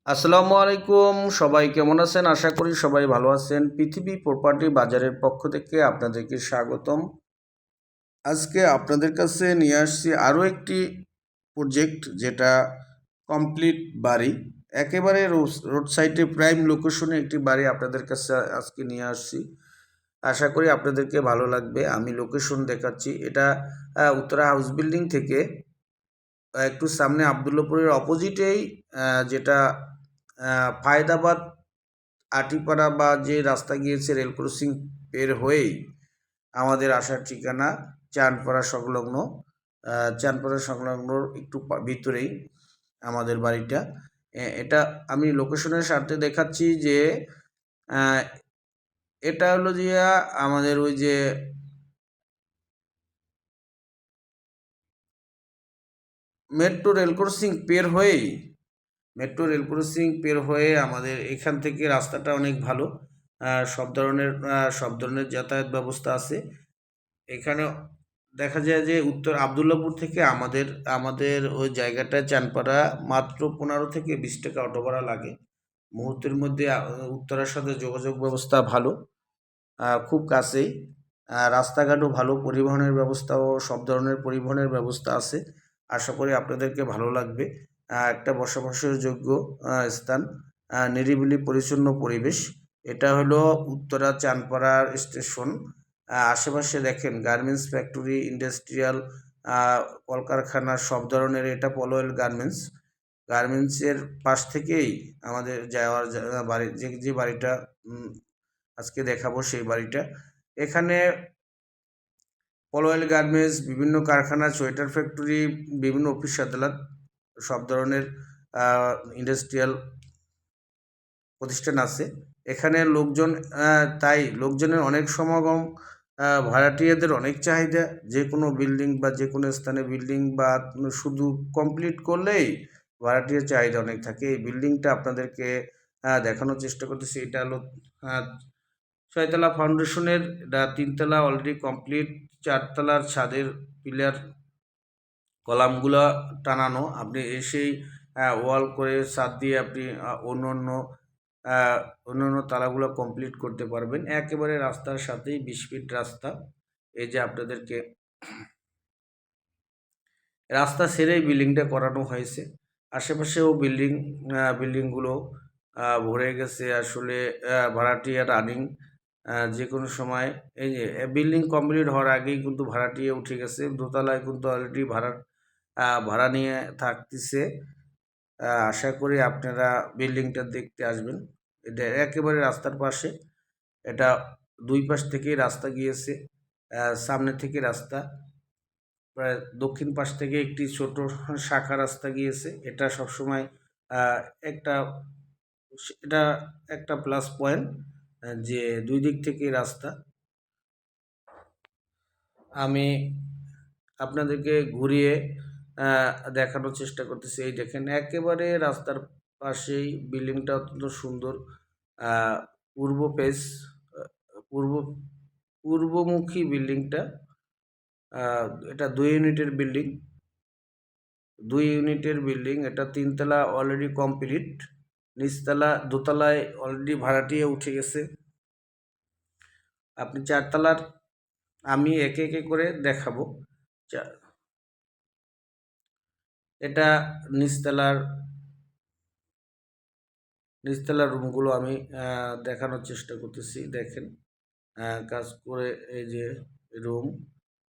আসসালামু আলাইকুম। সবাই কেমন আছেন? আশা করি সবাই ভালো আছেন। পৃথিবী প্রপার্টি বাজারের পক্ষ থেকে আপনাদেরকে স্বাগতম। আজকে আপনাদের কাছে নিয়ে আসছি আরও একটি প্রজেক্ট, যেটা কমপ্লিট বাড়ি, একেবারে রোড সাইডে প্রাইম লোকেশনে একটি বাড়ি আপনাদের কাছে আজকে নিয়ে আসছি। আশা করি আপনাদেরকে ভালো লাগবে। আমি লোকেশন দেখাচ্ছি। এটা উত্তরা হাউস বিল্ডিং থেকে একটু সামনে আবদুল্লাপুরের অপোজিটেই, যেটা ফায়দাবাদ আটিপাড়া বা যে রাস্তা গিয়েছে রেল ক্রসিং পের হয়েই আমাদের আসার ঠিকানা চাঁদপাড়া সংলগ্ন। চাঁদপাড়া সংলগ্নর একটু ভিতরেই আমাদের বাড়িটা। এটা আমি লোকেশনের স্বার্থে দেখাচ্ছি যে এটা হলো যে আমাদের ওই যে মেট্রো রেল ক্রসিং পের হয়েই আমাদের এখান থেকে রাস্তাটা অনেক ভালো। সব ধরনের যাতায়াত ব্যবস্থা আছে এখানে। দেখা যায় যে উত্তর আবদুল্লাপুর থেকে আমাদের আমাদের ওই জায়গাটায় চানপাড়া মাত্র 15 থেকে 20 টাকা অটো ভাড়া লাগে। মুহূর্তের মধ্যে উত্তরার সাথে যোগাযোগ ব্যবস্থা ভালো, খুব কাছেই। রাস্তাঘাটও ভালো, পরিবহনের ব্যবস্থাও, সব ধরনের পরিবহনের ব্যবস্থা আছে। আশা করি আপনাদেরকে ভালো লাগবে। একটা বসবাসের যোগ্য স্থান, নিরিবিলি পরিচ্ছন্ন পরিবেশ। এটা হলো উত্তরা চানপাড়ার স্টেশন। আশেপাশে দেখেন গার্মেন্টস ফ্যাক্টরি, ইন্ডাস্ট্রিয়াল, কলকারখানা, সব ধরনের। এটা পলওয়েল গার্মেন্টসের পাশ থেকেই আমাদের যাওয়ার বাড়ি, যে বাড়িটা আজকে দেখাবো সেই বাড়িটা। এখানে পলওয়েল গার্মেন্টস, বিভিন্ন কারখানা, সোয়েটার ফ্যাক্টরি, বিভিন্ন অফিস আদালত, সব ধরনের ইন্ডাস্ট্রিয়াল প্রতিষ্ঠান আছে এখানে। তাই লোকজনের অনেক সমাগম, ভাড়াটিয়াদের অনেক চাহিদা। যে কোনো বিল্ডিং বা যে কোনো স্থানে বিল্ডিং বা শুধু কমপ্লিট করলেই ভাড়াটিয়ার চাহিদা অনেক থাকে। এই বিল্ডিংটা আপনাদেরকে দেখানোর চেষ্টা করতেছি। এটা হলো 6তলা ফাউন্ডেশনের, এটা 3তলা অলরেডি কমপ্লিট। 4তলার ছাদের পিলার কলামগুলা টানানো। আপনি এসেই ওয়াল করে ছাদ দিয়ে আপনি অন্য তালাগুলো কমপ্লিট করতে পারবেন। একেবারে রাস্তার সাথেই 20 ফিট রাস্তা। এই যে আপনাদেরকে রাস্তা ছেড়েই বিল্ডিংটা করানো হয়েছে। আশেপাশেও বিল্ডিংগুলো ভরে গেছে আসলে। ভাড়াটিয়া রানিং, যে কোনো সময়। এই যে বিল্ডিং কমপ্লিট হওয়ার আগেই কিন্তু ভাড়াটিয়া উঠে গেছে। দোতলায় কিন্তু অলরেডি ভাড়া নিয়ে থাকতেছে। আশা করি আপনারা বিল্ডিংটা দেখতে আসবেন। এটা একেবারে রাস্তার পাশে। এটা দুই পাশ থেকেই রাস্তা গিয়েছে। সামনে থেকে রাস্তা, প্রায় দক্ষিণ পাশ থেকে একটি ছোট শাখা রাস্তা গিয়েছে। এটা সবসময় একটা এটা একটা প্লাস পয়েন্ট, যে দুই দিক থেকেই রাস্তা। আমি আপনাদেরকে ঘুরিয়ে দেখানোর চেষ্টা করতেছি। এই দেখেন একেবারে রাস্তার পাশেই বিল্ডিংটা অত্যন্ত সুন্দর। পূর্ব ফেস, পূর্ব পূর্বমুখী বিল্ডিংটা। এটা 2 ইউনিটের বিল্ডিং। এটা 3তলা অলরেডি কমপ্লিট। দোতলায় অলরেডি ভাড়াটিয়া উঠে গেছে। আপনি 4তলার, আমি একে একে করে দেখাবো। এটা নিচতলার রুমগুলো আমি দেখানোর চেষ্টা করতেছি। দেখেন কাজ করে। এই যে রুম,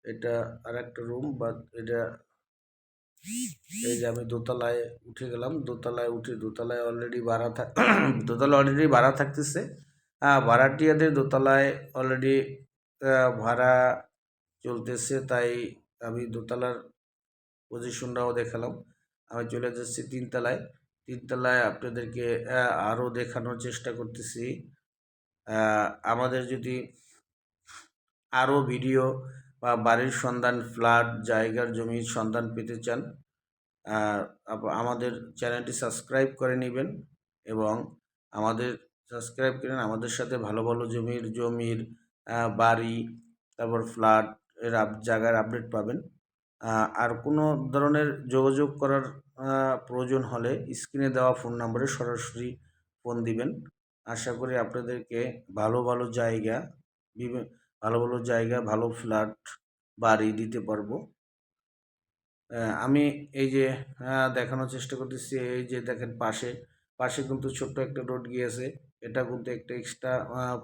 এটা আর একটা রুম, বাট এটা এই যে আমি দোতলায় উঠে গেলাম। দোতলায় অলরেডি দোতলা অলরেডি ভাড়া থাকতেছে। ভাড়াটিয়াদের দোতলায় অলরেডি ভাড়া চলতেছে, তাই আমি দোতলার পজিশনটাও দেখালাম। আমি চলে যাচ্ছি 3তলায় আপনাদেরকে আরও দেখানোর চেষ্টা করতেছি। আমাদের যদি আরও ভিডিও বা বাড়ির সন্ধান, ফ্ল্যাট, জায়গার জমির সন্ধান পেতে চান, আমাদের চ্যানেলটি সাবস্ক্রাইব করে নেবেন এবং আমাদের সাথে ভালো ভালো জমির বাড়ি, তারপর ফ্ল্যাট এর জায়গার আপডেট পাবেন। আর কোনো ধরনের যোগাযোগ করার প্রয়োজন হলে স্ক্রিনে দেওয়া ফোন নম্বরে সরাসরি ফোন দিবেন। আশা করি আপনাদেরকে ভালো ভালো জায়গা ভালো ফ্ল্যাট বাড়ি দিতে পারবো। আমি এই যে দেখানোর চেষ্টা করতেছি, এই যে দেখেন পাশে কিন্তু ছোট্ট একটা রোড গিয়েছে। এটা কিন্তু একটা এক্সট্রা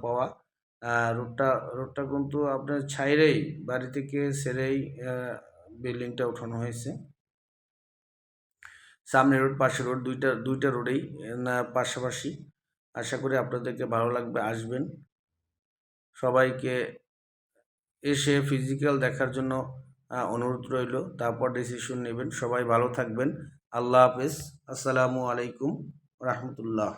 পাওয়া। রোডটা কিন্তু আপনার ছাইরেই বাড়ি থেকে ছেড়েই বিল্ডিংটা উঠানো হয়েছে। সামনে রোড, পাশে রোড, দুইটা রোডেই পাশাপাশি। আশা করি আপনাদেরকে ভালো লাগবে, আসবেন। সবাইকে এসে ফিজিক্যাল দেখার জন্য অনুরোধ রইল, তারপর ডিসিশন নেবেন। সবাই ভালো থাকবেন। আল্লাহ হাফেজ। আসসালামু আলাইকুম রাহমাতুল্লাহ।